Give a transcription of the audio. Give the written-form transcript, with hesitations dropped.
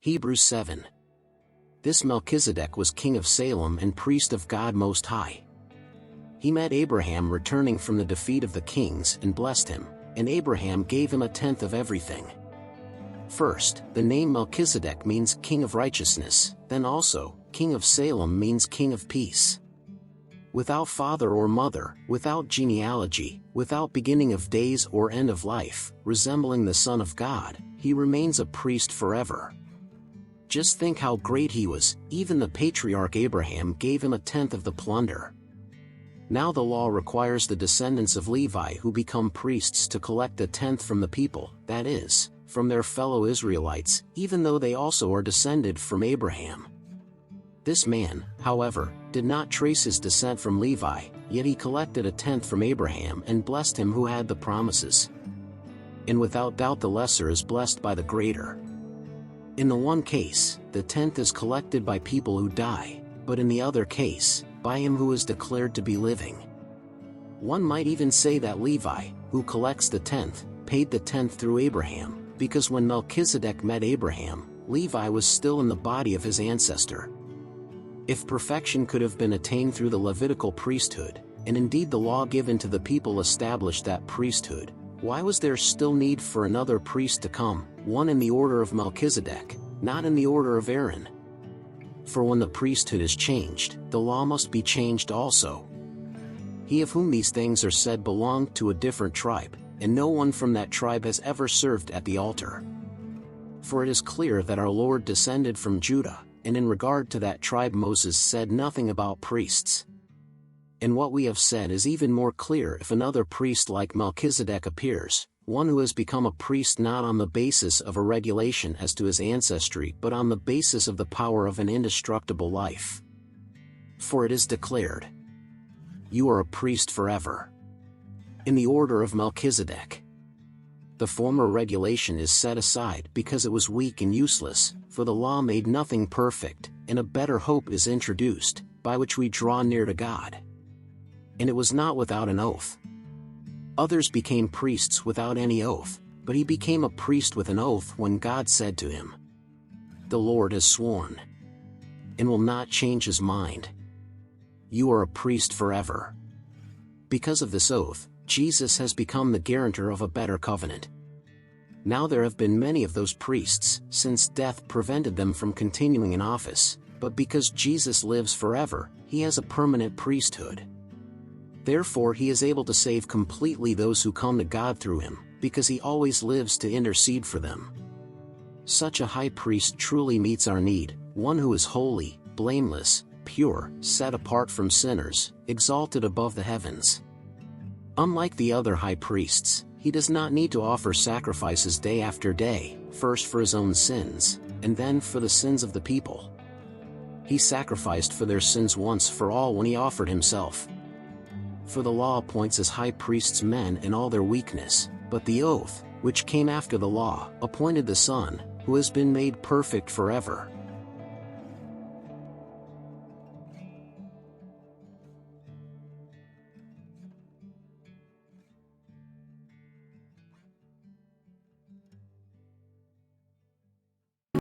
Hebrews 7. This Melchizedek was king of Salem and priest of God Most High. He met Abraham returning from the defeat of the kings and blessed him, and Abraham gave him a tenth of everything. First, the name Melchizedek means king of righteousness, then also, king of Salem means king of peace. Without father or mother, without genealogy, without beginning of days or end of life, resembling the Son of God, he remains a priest forever. Just think how great he was. Even the patriarch Abraham gave him a tenth of the plunder. Now the law requires the descendants of Levi who become priests to collect a tenth from the people, that is, from their fellow Israelites, even though they also are descended from Abraham. This man, however, did not trace his descent from Levi, yet he collected a tenth from Abraham and blessed him who had the promises. And without doubt the lesser is blessed by the greater. In the one case, the tenth is collected by people who die, but in the other case, by him who is declared to be living. One might even say that Levi, who collects the tenth, paid the tenth through Abraham, because when Melchizedek met Abraham, Levi was still in the body of his ancestor. If perfection could have been attained through the Levitical priesthood, and indeed the law given to the people established that priesthood, why was there still need for another priest to come, one in the order of Melchizedek, not in the order of Aaron? For when the priesthood is changed, the law must be changed also. He of whom these things are said belonged to a different tribe, and no one from that tribe has ever served at the altar. For it is clear that our Lord descended from Judah, and in regard to that tribe Moses said nothing about priests. And what we have said is even more clear if another priest like Melchizedek appears, one who has become a priest not on the basis of a regulation as to his ancestry but on the basis of the power of an indestructible life. For it is declared, "You are a priest forever, in the order of Melchizedek." The former regulation is set aside because it was weak and useless, for the law made nothing perfect, and a better hope is introduced, by which we draw near to God. And it was not without an oath. Others became priests without any oath, but he became a priest with an oath when God said to him, "The Lord has sworn, and will not change his mind. You are a priest forever." Because of this oath, Jesus has become the guarantor of a better covenant. Now there have been many of those priests, since death prevented them from continuing in office, but because Jesus lives forever, he has a permanent priesthood. Therefore he is able to save completely those who come to God through him, because he always lives to intercede for them. Such a high priest truly meets our need, one who is holy, blameless, pure, set apart from sinners, exalted above the heavens. Unlike the other high priests, he does not need to offer sacrifices day after day, first for his own sins, and then for the sins of the people. He sacrificed for their sins once for all when he offered himself. For the law appoints as high priests men in all their weakness, but the oath, which came after the law, appointed the Son, who has been made perfect forever,